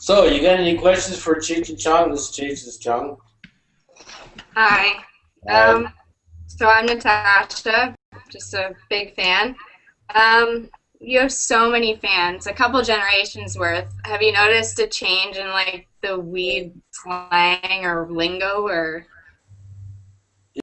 So, you got any questions for Cheech and Chong? This is Cheech Chong. Hi. Uh, So I'm Natasha, just a big fan. You have so many fans, a couple generations worth. Have you noticed a change in like the weed slang or lingo or?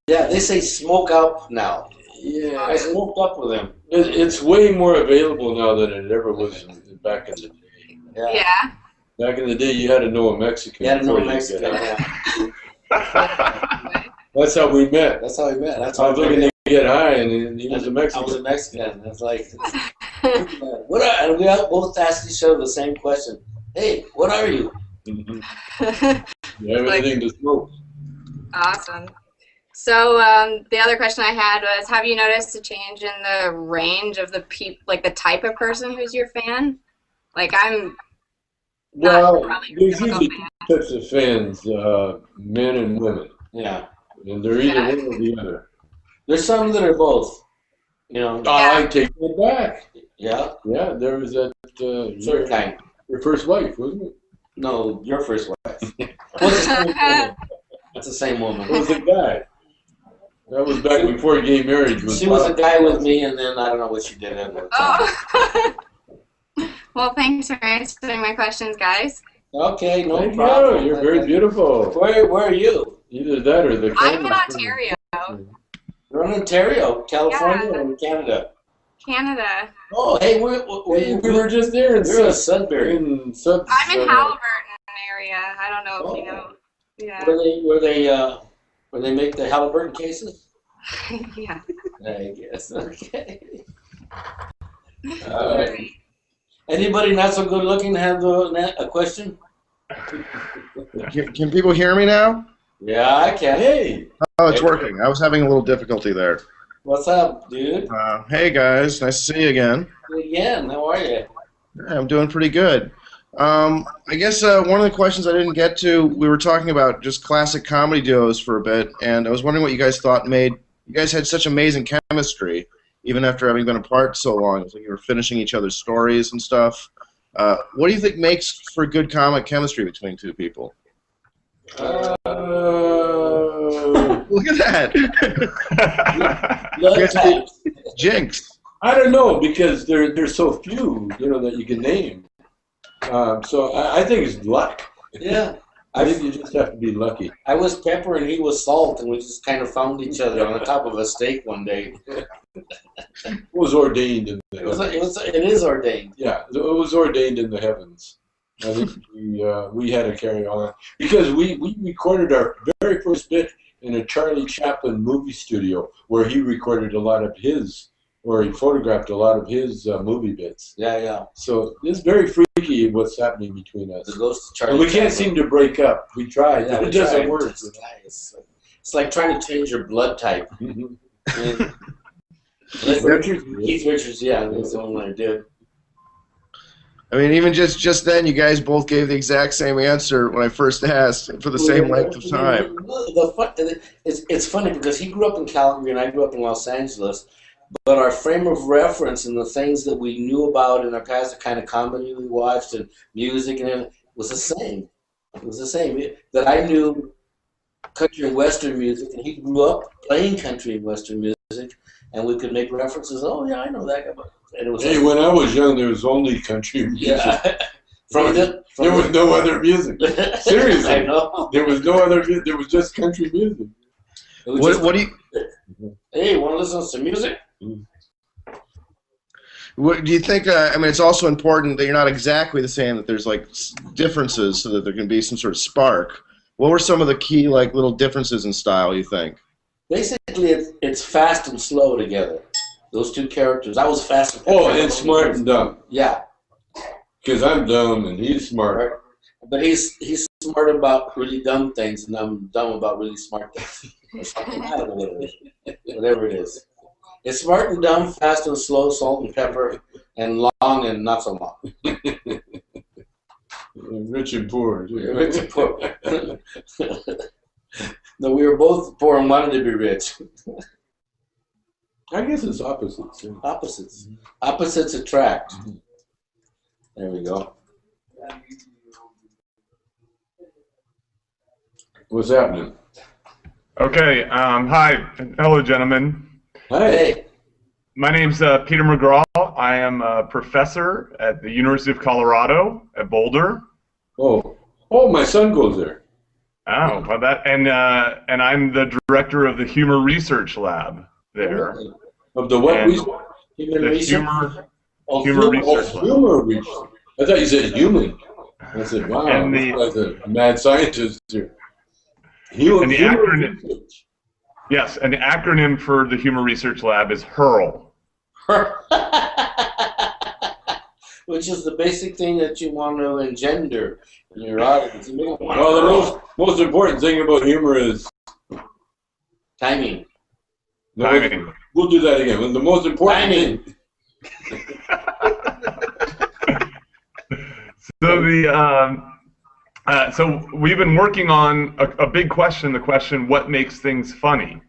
yeah, they say smoke up now. I Yeah, smoked up with him. it's way more available now than it ever was back in the day. Yeah. Yeah. Back in the day, you had to know a Mexican You had to know before you Mexican. get out. Yeah. That's how we met. That's how we met. That's I how was we looking met. to get high, and he was a I Mexican. was a Mexican. It's like, what are, and we all both asked each other the same question. Hey, what are you? Mhm. You have Like, anything to smoke? awesome. So the other question I had was, have you noticed a change in the range of the like the type of person who's your fan? Like I'm not Well, probably a there's typical usually fan. two types of fans, men and women, Yeah. and they're either Yeah. one or the other. There's some that are both. You know. I take it back. Yeah. Yeah, there was that. Certain kind. Your first wife, wasn't it? No, your first wife. What's the same woman? It's the same It woman. was a guy. That was back before gay marriage was. She was a guy with me, and then I don't know what she did at the time. Oh. Well, thanks for answering my questions, guys. Okay, no Thank problem. you. You're very beautiful. Where are you? Either that or the. I'm in camera. Ontario, You're in Ontario, California, Yeah. or in Canada? Canada. Oh, hey, Hey, we were just there in you're in Sudbury. I'm in Haliburton area. I don't know if you know. Yeah. Where they make the Halliburton cases? Yeah. I guess. Okay. Alright. Anybody not so good looking have a question? Can people hear me now? Yeah, I can. Hey, Oh, it's working. I was having a little difficulty there. What's up, dude? Hey guys, nice to see you again. Again, how are you? Yeah, I'm doing pretty good. I guess one of the questions I didn't get to, we were talking about just classic comedy duos for a bit, and I was wondering what you guys thought made you guys had such amazing chemistry, even after having been apart so long. It's like you were finishing each other's stories and stuff. What do you think makes for good comic chemistry between two people? Look at that. Blood Yes, types. Jinx. I don't know because there's so few, that you can name. So I think it's luck. Yeah. I think you just have to be lucky. I was pepper and he was salt, and we just kind of found each other on the top of a steak one day. It was ordained in the It is ordained. Yeah, it was ordained in the heavens. I think we had to carry on because we recorded our very first bit in a Charlie Chaplin movie studio where he recorded a lot of his, or he photographed a lot of his movie bits. Yeah, yeah. So it's very freaky what's happening between us. The ghost of Charlie. And we can't Chaplin. seem to break up. We tried, Yeah, but we it doesn't tried. work. It's like trying to change your blood type. Mhm. Keith Richards, yeah, that's the only one I did. I mean, even just then, you guys both gave the exact same answer when I first asked for the same length of time. It's funny because he grew up in Calgary and I grew up in Los Angeles, but our frame of reference and the things that we knew about in our past, the kind of comedy we watched and music and everything, was the same. It was the same. That I knew country and western music, and he grew up playing country and western music, and we could make references. Oh yeah, I know that guy. And it was Hey, when I was young, there was only country music. yeah. There was no other music. Seriously. I know. There was no other. There was just country music. It was What do you Hey, want to listen to some music? What do you think? I mean, it's also important that you're not exactly the same. That there's like differences, so that there can be some sort of spark. What were some of the key little differences in style? You think? Basically, it's fast and slow together. Those two characters. I was fast and Oh, and smart and dumb. Yeah, Because I'm dumb and he's smart. right. But he's smart about really dumb things, and I'm dumb about really smart things. I don't know what it is. Whatever it is. It's smart and dumb, fast and slow, salt and pepper, and long and not so long. Rich and poor. Too. Rich and poor. No, we were both poor and wanted to be rich. I guess it's opposites. Yeah. Opposites. Opposites attract. There we go. What's happening? Okay. Hi. Hello, gentlemen. Hi. Hey. My name's Peter McGraw. I am a professor at the University of Colorado at Boulder. Oh, my son goes there. Oh, well and I'm the director of the Humor Research Lab there. Of the what And research? Human The research? Humor Research Lab. Humor research. I thought you said human. I said, wow, And this the- guy's a mad scientist here. And the Humor acronym- research. Yes, and the acronym for the Humor Research Lab is HURL. Which is the basic thing that you want to engender in your audience. Well, the most important thing about humor is Timing. Timing. We'll do that again. The most important Timing. thing. So we've been working on a big question, the question, what makes things funny?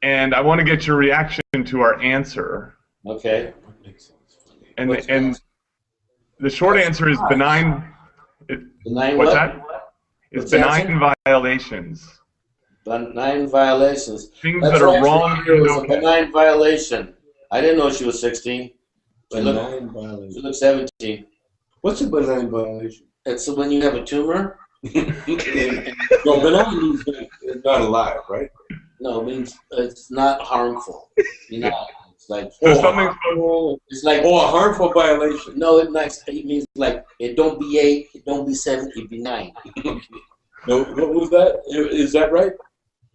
And I want to get your reaction to our answer. Okay. And What's the short answer is benign. Benign What's what? that? It's What's the benign answer? violations. Benign violations. Things That's that are right, wrong. It was a benign violation. I didn't know she was 16. Benign She violation. looks 17. What's a benign violation? It's when you have a tumor. No, benign means it's not alive, right? No, it means it's not harmful. You know, it's like So something. it's like Oh, a harmful violation. no, it means like it don't be 8, it don't be 7, it be 9. No, what was that? Is that right?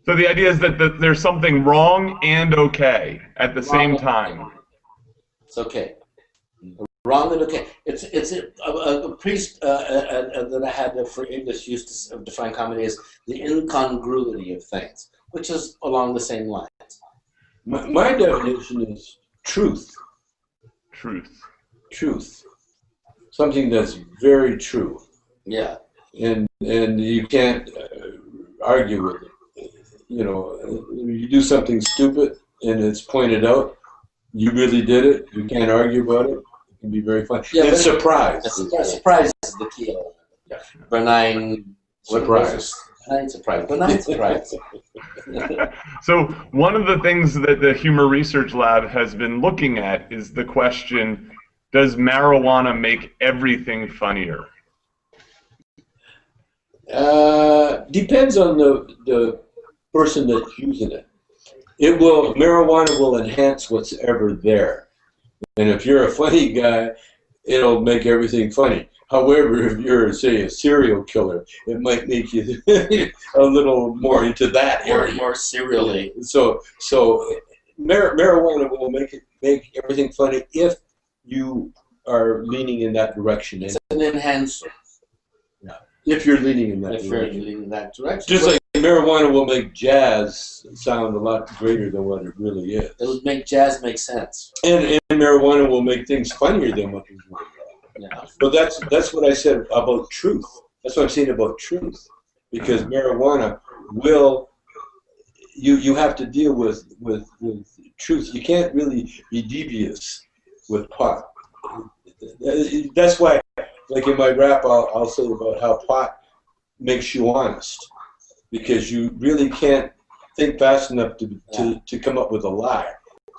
So the idea is that there's something wrong and okay at the same time. It's okay. Wrong and okay. It's a priest that I had for English used to define comedy as the incongruity of things, which is along the same lines. My definition is truth. Truth. Truth. Something that's very true. Yeah. And you can't argue with it. You know, you do something stupid and it's pointed out, you really did it, you can't argue about it, it can be very fun. Yeah, and surprise. Surprise is the key element. Yeah. Benign Surprise. Benign surprise. Benign surprise. So one of the things that the Humor Research Lab has been looking at is the question, does marijuana make everything funnier? Depends on the person that's using it. Marijuana will enhance what's ever there. And if you're a funny guy, it'll make everything funny. However, if you're, say, a serial killer, it might make you a little more into that area. More serially. So marijuana will make everything funny if you are leaning in that direction. It's an enhancer. If you're leaning in that If you're direction. leaning in that direction. Just like marijuana will make jazz sound a lot greater than what it really is. It would make jazz make sense. And marijuana will make things funnier than what it really is. Yeah. But that's what I said about truth. That's what I'm saying about truth. Because marijuana will, you have to deal with truth. You can't really be devious with pot. That's why, like in my rap, I'll say about how pot makes you honest. Because you really can't think fast enough to come up with a lie.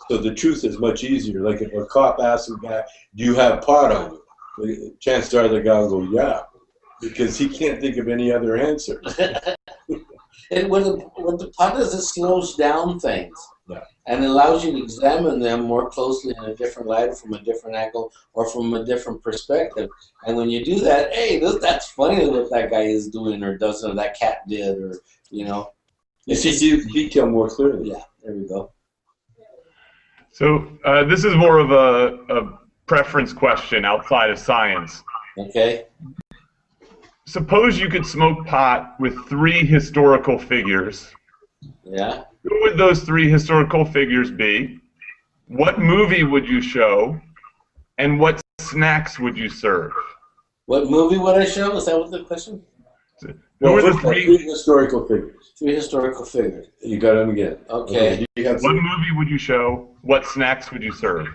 So the truth is much easier. Like if a cop asks a guy, do you have pot on you? Chances are the guy will go, yeah. Because he can't think of any other answer. And what the pot does, it slows down things. Yeah. And allows you to examine them more closely in a different light, from a different angle, or from a different perspective. And when you do that, hey, that's funny what that guy is doing or doesn't, or that cat did, or, you know. You see detail more clearly. Yeah, there we go. So this is more of a preference question outside of science. Okay. Suppose you could smoke pot with 3 historical figures. Yeah. Who would those 3 historical figures be? What movie would you show? And what snacks would you serve? What movie would I show? Is that what the question? Who are the first of all, 3? 3 historical figures. 3 historical figures. You got them again. Okay. Do you have What 3? movie would you show? What snacks would you serve?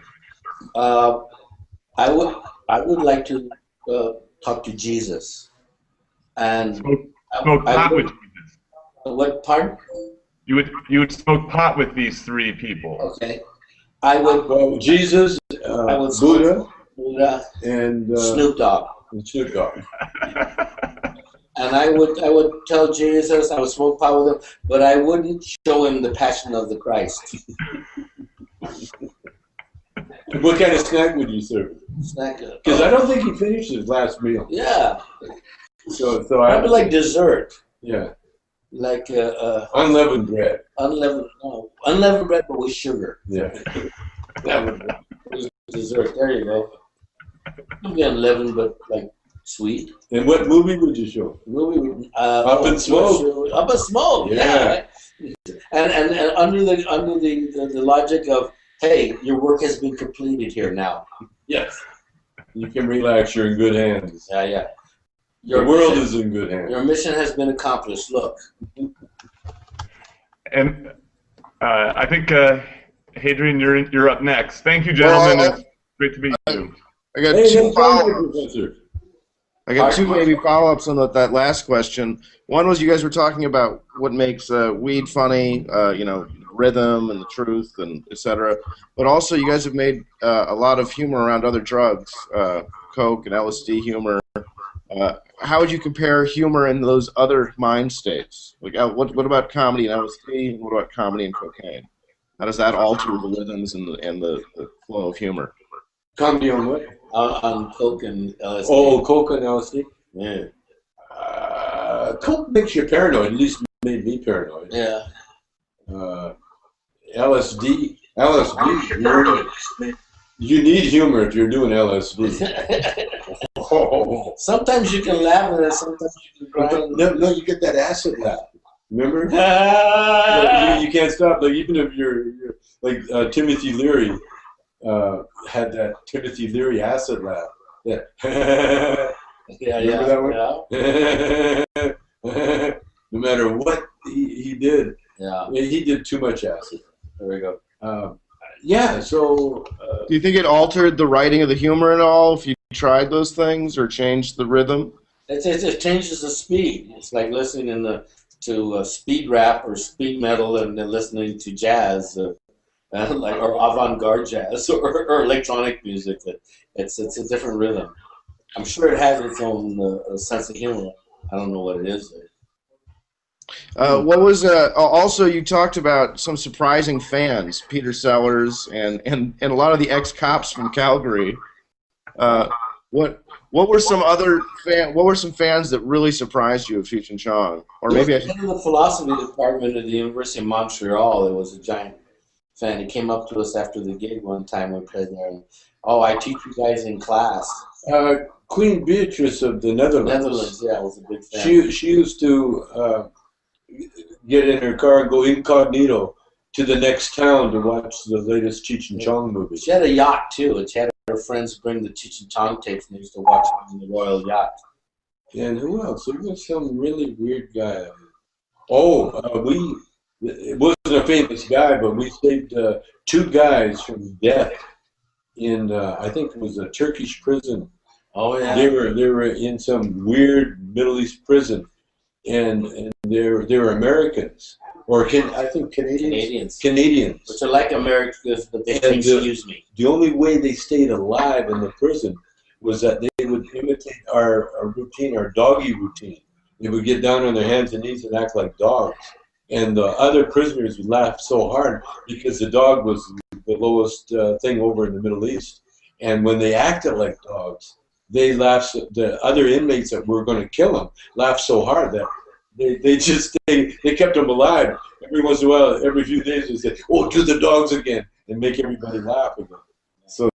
I would like to talk to Jesus, and smoke pot with Jesus. What part? You would smoke pot with these three people. Okay. I would. Well, Jesus, I would Buddha, Buddha, and Snoop Dogg. Snoop Dogg. And I would tell Jesus, I would smoke pot with him, but I wouldn't show him the Passion of the Christ. What kind of snack would you serve? Snack. Because I don't think he finished his last meal. Yeah. So I would like dessert. Yeah. Like Unleavened bread. Unleavened bread, but with sugar. Yeah. That was dessert. There you go. It'd be unleavened, but like sweet. And what movie would you show? Movie. Up in Smoke. Up in Smoke. Yeah. And under the logic of, hey, your work has been completed here now. Yes. You can relax. You're in good hands. Yeah. Your world is in good hands. Your mission has been accomplished. Look. And I think, Hadrian, you're up next. Thank you, gentlemen. Well, It's great to meet you. I got Hey, two no follow-ups. Professor. I got two maybe follow-ups on that last question. One was you guys were talking about what makes weed funny, rhythm and the truth and etc. But also you guys have made a lot of humor around other drugs, coke and LSD humor. How would you compare humor in those other mind states? Like, what about comedy and LSD? And what about comedy and cocaine? How does that alter the rhythms and the flow of humor? Comedy on what? On coke and LSD. Oh, coke and LSD? Yeah. Coke makes you paranoid. At least made me paranoid. Yeah. LSD. You need humor if you're doing LSD. Oh. Sometimes you can laugh and sometimes you can cry. No, you get that acid laugh. Remember? you can't stop. Like even if you're like Timothy Leary had that Timothy Leary acid laugh. Yeah. Remember that one? No matter what he did. Yeah. He did too much acid. There we go. So. Do you think it altered the writing of the humor at all if you tried those things or changed the rhythm? It changes the speed. It's like listening to speed rap or speed metal and then listening to jazz, or avant-garde jazz or electronic music. It's a different rhythm. I'm sure it has its own sense of humor. I don't know what it is. What was also you talked about some surprising fans, Peter Sellers and a lot of the ex-cops from Calgary. What were some fans that really surprised you of Cheech Chong? Or maybe in the philosophy department at the University of Montreal, there was a giant fan. He came up to us after the gig one time we played there, and I teach you guys in class. Queen Beatrice of the Netherlands. Yeah, was a big fan. She used to get in her car and go incognito to the next town to watch the latest Cheech Chong movie. She had a yacht too, and she had her friends bring the Cheech Chong tapes, and they used to watch them in the Royal Yacht. And who else? There was some really weird guy. It wasn't a famous guy, but we saved two guys from death in I think it was a Turkish prison. Oh yeah. They were in some weird Middle East prison, and they were Americans, or I think Canadians. Which are like Americans, but they excuse me. The only way they stayed alive in the prison was that they would imitate our routine, our doggy routine. They would get down on their hands and knees and act like dogs. And the other prisoners would laugh so hard because the dog was the lowest thing over in the Middle East. And when they acted like dogs, they laughed. The other inmates that were going to kill them laughed so hard that they kept them alive. Every once in a while, every few days, they say, "Oh, do the dogs again," and make everybody laugh again. So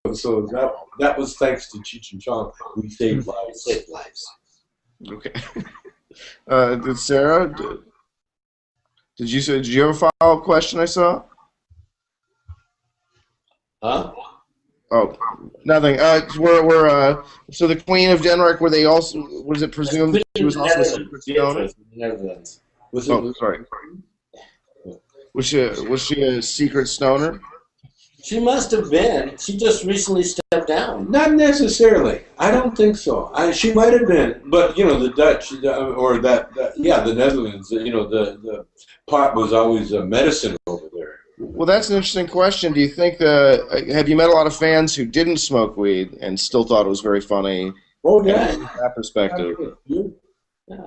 that was thanks to Cheech and Chong. We saved lives. Okay. Sarah, did you have a follow-up question? I saw. Huh? Oh, nothing. So the Queen of Denmark, were they also? Was it presumed that she was also a secret stoner? Netherlands. Sorry. Was she a secret stoner? She must have been. She just recently stepped down. Not necessarily. I don't think so. She might have been, but you know, the Dutch or yeah, the Netherlands. You know, the pot was always a medicine over there. Well, that's an interesting question. Do you think have you met a lot of fans who didn't smoke weed and still thought it was very funny? Oh yeah, From that perspective. Yeah,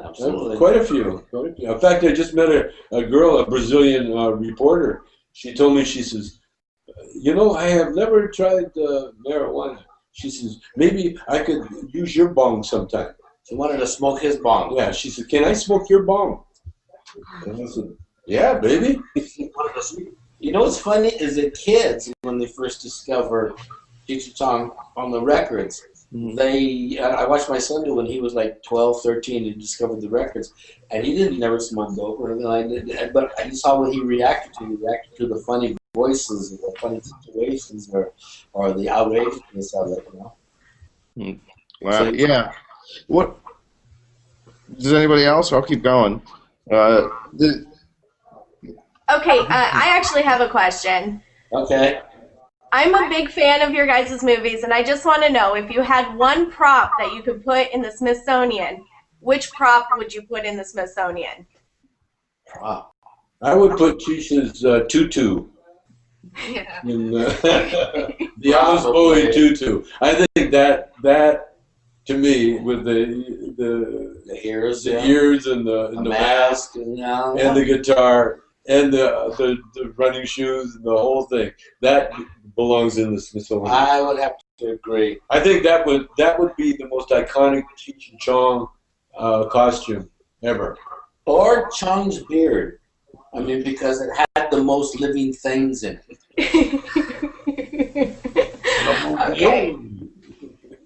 absolutely. Quite a few. In fact, I just met a girl, a Brazilian reporter. She told me, she says, you know, I have never tried marijuana. She says, maybe I could use your bong sometime. She wanted to smoke his bong. Yeah, she said, can I smoke your bong? And I said, yeah, baby. You know what's funny is that kids, when they first discover Cheech Chong on the records, I watched my son do when he was like 12, 13, he discovered the records, and he never smoked dope or anything like that, but I saw what he reacted to. He reacted to the funny voices, or the funny situations, or the outrageousness of it, you know. Wow, So, yeah. What, does anybody else? I'll keep going. Okay, I actually have a question. Okay. I'm a big fan of your guys' movies, and I just want to know, if you had one prop that you could put in the Smithsonian, which prop would you put in the Smithsonian? Prop. I would put Cheech's tutu Yeah. in the Alice Bowie tutu. I think that to me, with the ears, ears and the mask and and the guitar and the running shoes and the whole thing, that belongs in the Smithsonian. I would have to agree. I think that would be the most iconic Cheech Chong costume ever. Or Chong's beard. I mean, because it had the most living things in it. Okay.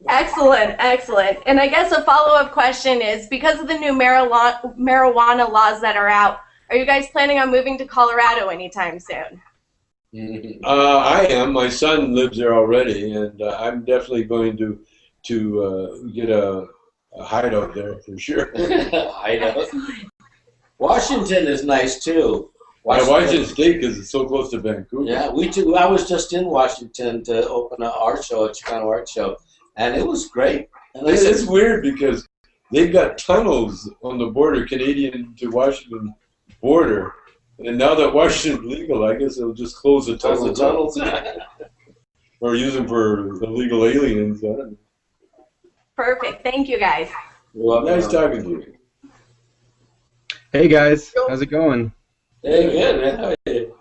Excellent, excellent. And I guess a follow-up question is, because of the new marijuana laws that are out, are you guys planning on moving to Colorado anytime soon? I am. My son lives there already, and I'm definitely going to get a hideout there for sure. Hideout. Washington is nice too. Washington State, because it's so close to Vancouver. Yeah, we too. I was just in Washington to open an art show, a Chicano art show, and it was great. And It's weird because they've got tunnels on the border, Canadian to Washington border, and now that Washington's legal, I guess they'll just close the tunnels. Or use them for illegal aliens. I don't know. Perfect. Thank you, guys. Well, nice talking to you. Hey guys, how's it going? Hey, good, man. How are you?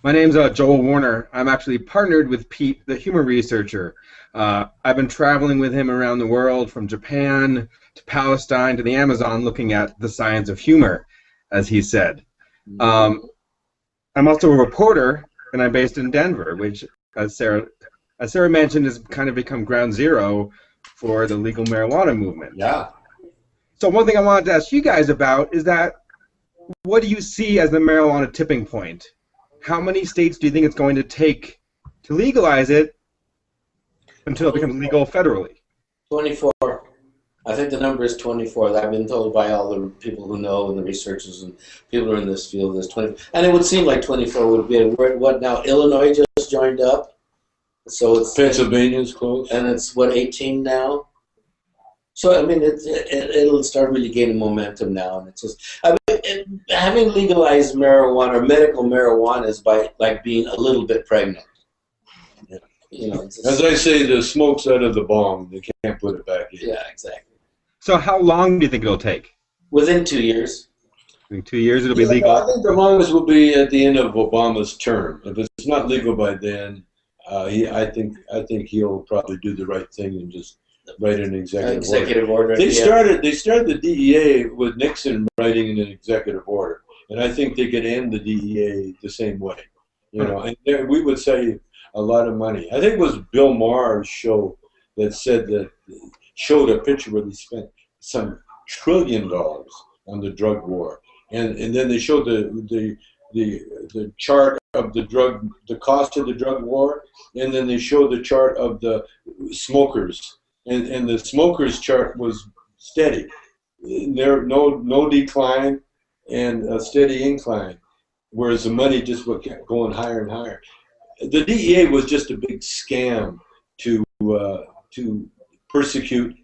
My name's Joel Warner. I'm actually partnered with Pete, the humor researcher. I've been traveling with him around the world, from Japan to Palestine to the Amazon, looking at the science of humor, as he said. I'm also a reporter, and I'm based in Denver, which, as Sarah mentioned, has kind of become ground zero for the legal marijuana movement. Yeah. So one thing I wanted to ask you guys about is that, what do you see as the marijuana tipping point? How many states do you think it's going to take to legalize it until it becomes legal federally? 24. I think the number is 24. I've been told by all the people who know and the researchers and people who are in this field is 20. And it would seem like 24 would be what now? Illinois just joined up, so it's Pennsylvania's close, and it's what, 18 now. So I mean, it'll start really gaining momentum now, and it's just having legalized marijuana or medical marijuana is like being a little bit pregnant. You know, as I say, the smoke's out of the bong. They can't put it back in. Yeah, exactly. So how long do you think it'll take? Within 2 years. In 2 years it'll be legal? I think the longest will be at the end of Obama's term. If it's not legal by then, I think he'll probably do the right thing and just write an executive order. They started the DEA with Nixon writing an executive order, and I think they could end the DEA the same way. You know, and we would save a lot of money. I think it was Bill Maher's show that showed a picture where they spent some $1 trillion on the drug war, and then they showed the chart of the cost of the drug war, and then they showed the chart of the smokers. And the smokers chart was steady. There no decline and a steady incline, whereas the money just kept going higher and higher. the DEA was just a big scam to persecute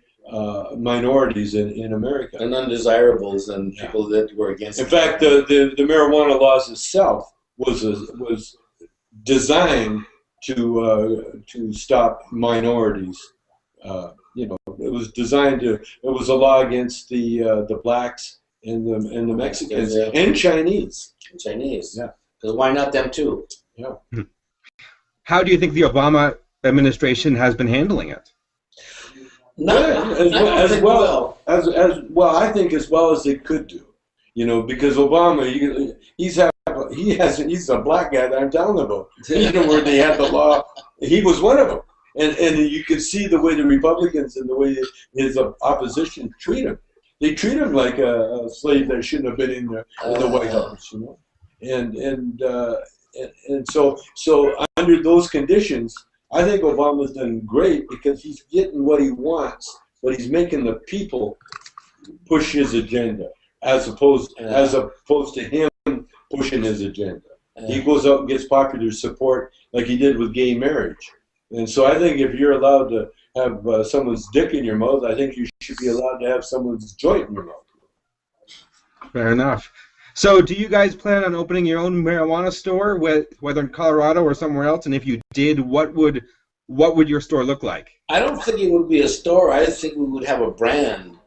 minorities in America. And undesirables and people that were against In it. fact, the marijuana laws itself was designed to stop minorities. You know, it was designed to. It was a law against the blacks and the Mexicans and Chinese. Chinese. Yeah. Because why not them too? Yeah. How do you think the Obama administration has been handling it? As well. I think as well as they could do. You know, because Obama, he's a black guy that I'm telling about. You know, where they had the law, he was one of them, and you could see the way the Republicans and the way his opposition treat him. They treat him like a slave that shouldn't have been in the White House. You know, and so under those conditions, I think Obama's done great because he's getting what he wants, but he's making the people push his agenda. As opposed to him pushing his agenda. He goes out and gets popular support like he did with gay marriage. And so I think if you're allowed to have someone's dick in your mouth, I think you should be allowed to have someone's joint in your mouth. Fair enough. So do you guys plan on opening your own marijuana store, whether in Colorado or somewhere else? And if you did, what would your store look like? I don't think it would be a store. I think we would have a brand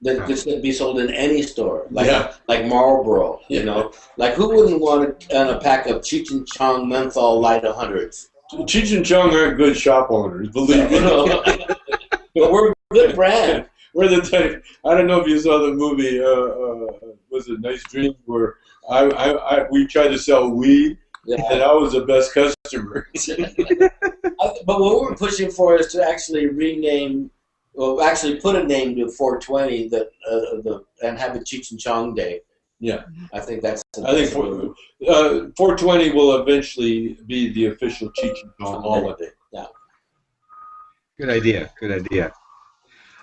that could be sold in any store, like Marlboro, you know. Like, who wouldn't want a pack of Cheech Chong menthol light 100s? Cheech and Chong aren't good shop owners, believe me. But we're a good brand. We're the type. I don't know if you saw the movie. Was it Nice Dreams? Where we tried to sell weed, and I was the best customer. But what we're pushing for is to actually rename. Well, actually, put a name to 420 and have a Cheech and Chong Day. Yeah, I think that's. I think 420 will eventually be the official Cheech and Chong holiday. Yeah. Good idea. Good idea.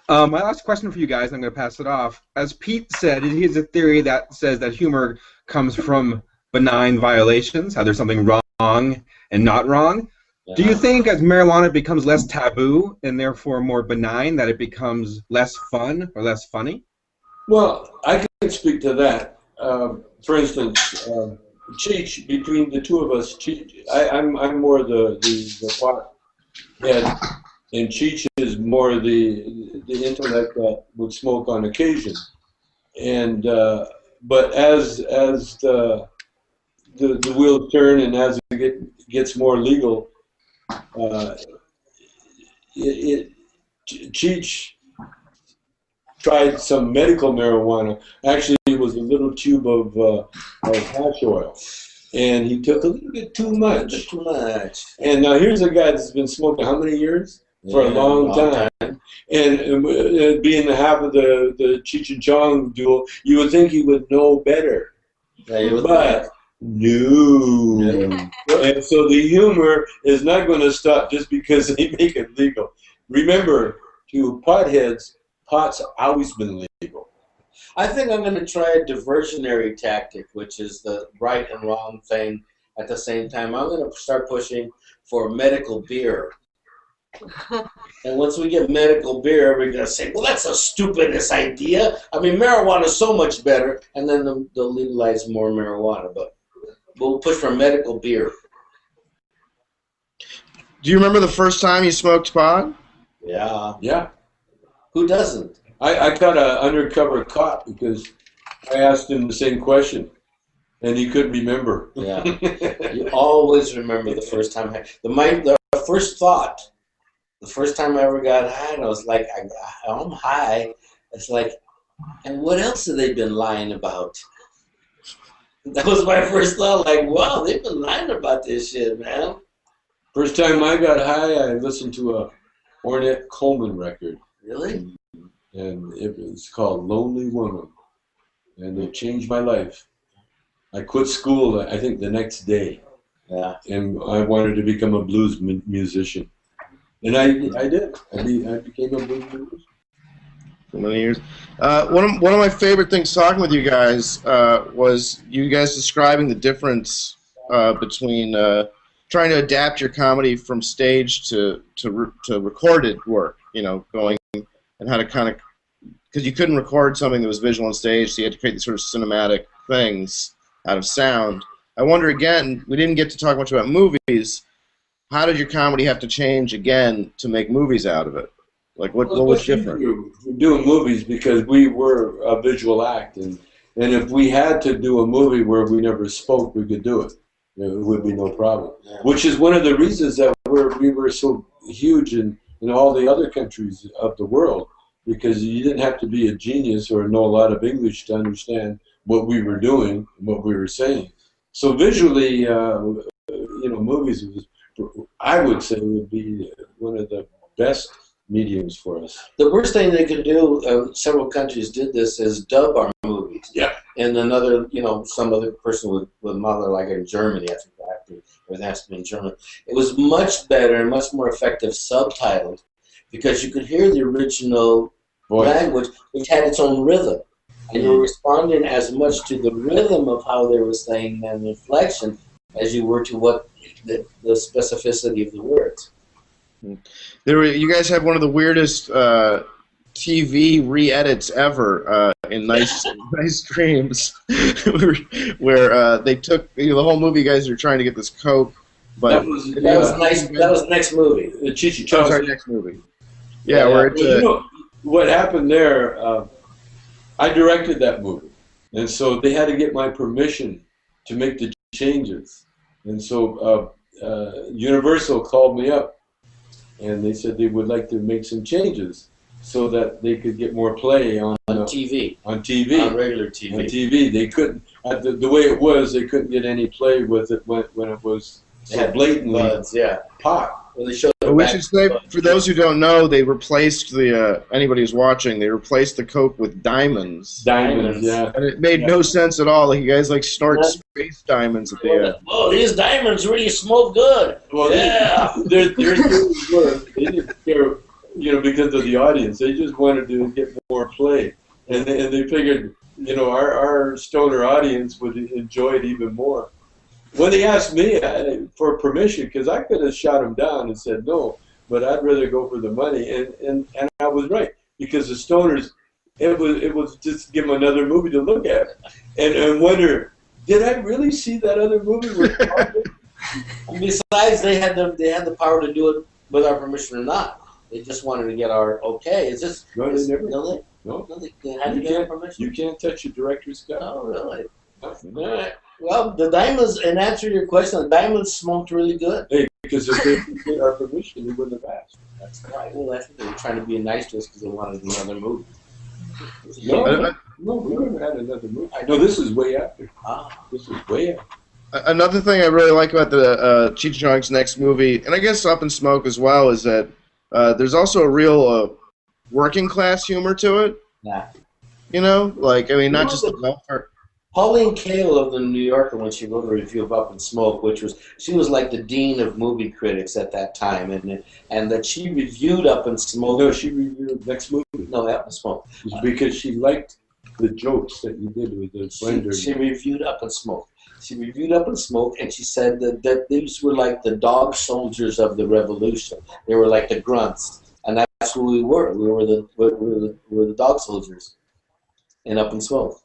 My last question for you guys, I'm going to pass it off. As Pete said, he has a theory that says that humor comes from benign violations, how there's something wrong and not wrong. Do you think as marijuana becomes less taboo and therefore more benign, that it becomes less fun or less funny? Well, I can speak to that. For instance, Cheech, between the two of us, I'm more the pot head, and Cheech is more the intellect that would smoke on occasion. And but as the wheels turn and as it gets more legal, Cheech tried some medical marijuana. Actually, it was a little tube of hash oil, and he took a little bit too much. And now here's a guy that's been smoking how many years? For a long time. And being half of the Cheech and Chong duel, you would think he would know better. But no. And so the humor is not going to stop just because they make it legal. Remember, to potheads, pot's always been legal. I think I'm going to try a diversionary tactic, which is the right and wrong thing at the same time. I'm going to start pushing for medical beer. And once we get medical beer, we're going to say, well, that's the stupidest idea. I mean, marijuana is so much better. And then they'll legalize more marijuana. But we'll push for medical beer. Do you remember the first time you smoked pot? Yeah. Yeah. Who doesn't? I got an undercover cop because I asked him the same question, and he couldn't remember. Yeah. You always remember the first time. The first thought, the first time I ever got high, and I was like, I'm high. It's like, and what else have they been lying about? That was my first thought, like, wow, they've been lying about this shit, man. First time I got high, I listened to a Ornette Coleman record. Really? And it was called Lonely Woman. And it changed my life. I quit school, I think, the next day. Yeah. And I wanted to become a blues musician. And I did. I became a blues musician. For many years. One of my favorite things talking with you guys was you guys describing the difference between trying to adapt your comedy from stage to recorded work. You know, going and how to kind of, because you couldn't record something that was visual on stage, so you had to create these sort of cinematic things out of sound. I wonder again, we didn't get to talk much about movies. How did your comedy have to change again to make movies out of it? Like what was different? We're doing movies because we were a visual act, and if we had to do a movie where we never spoke, we could do it. It would be no problem. Yeah. Which is one of the reasons that we were so huge in all the other countries of the world, because you didn't have to be a genius or know a lot of English to understand what we were doing and what we were saying. So visually, movies, I would say, would be one of the best mediums for us. The worst thing they could do, several countries did this, is dub our movies. Yeah. And another, some other person would model, like in Germany, I think it has to be in German. It was much better and much more effective subtitled, because you could hear the original language, which had its own rhythm. And you were responding as much to the rhythm of how they were saying and the inflection as you were to what the specificity of the words. You guys have one of the weirdest TV re-edits ever in Nice Dreams, where they took the whole movie. You guys are trying to get this coke, but that was nice. That was the next movie. The Cheech Chong. Sorry, next movie. Yeah, where it's. What happened there? I directed that movie, and so they had to get my permission to make the changes, and so Universal called me up. And they said they would like to make some changes so that they could get more play on TV. On TV. On regular TV. On TV. They couldn't, the way it was, they couldn't get any play with it when it was so blatantly pot. Well, they showed we should say, for those who don't know, they replaced anybody who's watching, they replaced the coke with diamonds. Diamonds, yeah. And it made no sense at all. Like, you guys snort space diamonds at the end. Oh, these diamonds really smoke good. Well, yeah. They didn't care, because of the audience. They just wanted to get more play. And they figured, our stoner audience would enjoy it even more. When they asked me for permission, because I could have shot them down and said no, but I'd rather go for the money, and I was right, because the stoners, it was just give them another movie to look at, and wonder, did I really see that other movie? Besides, they had the power to do it with our permission or not. They just wanted to get our okay. Is this? No, they never. No, they had to get our permission. You can't touch a director's cut. Oh, really? All right. Well, the diamonds, in answer to your question, the diamonds smoked really good. Hey, because if they didn't get our permission, they wouldn't have asked. That's right. Well, that's what they were trying to be nice to us because they wanted another movie. No, we never had another movie. No, this is way after. This is way after. Another thing I really like about the Cheech Chong's next movie, and I guess Up in Smoke as well, is that there's also a real working class humor to it. Yeah. Not just the welfare. Pauline Kael of the New Yorker, when she wrote a review of Up in Smoke, she was like the dean of movie critics at that time, and that she reviewed Up in Smoke. No, she reviewed next movie. No, Up in Smoke. Because she liked the jokes that you did with the blender. She reviewed Up in Smoke. She reviewed Up in Smoke, and she said that these were like the dog soldiers of the revolution. They were like the grunts, and that's who we were. We were the dog soldiers in Up in Smoke.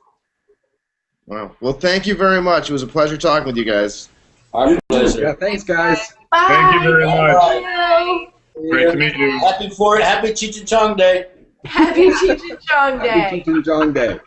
Wow. Well, thank you very much. It was a pleasure talking with you guys. Our pleasure. Yeah, thanks, guys. Bye. Thank you very much. Bye. Great to meet you. Happy Cheech Chong Day. Happy Cheech Chong Day. Happy Cheech Chong Day.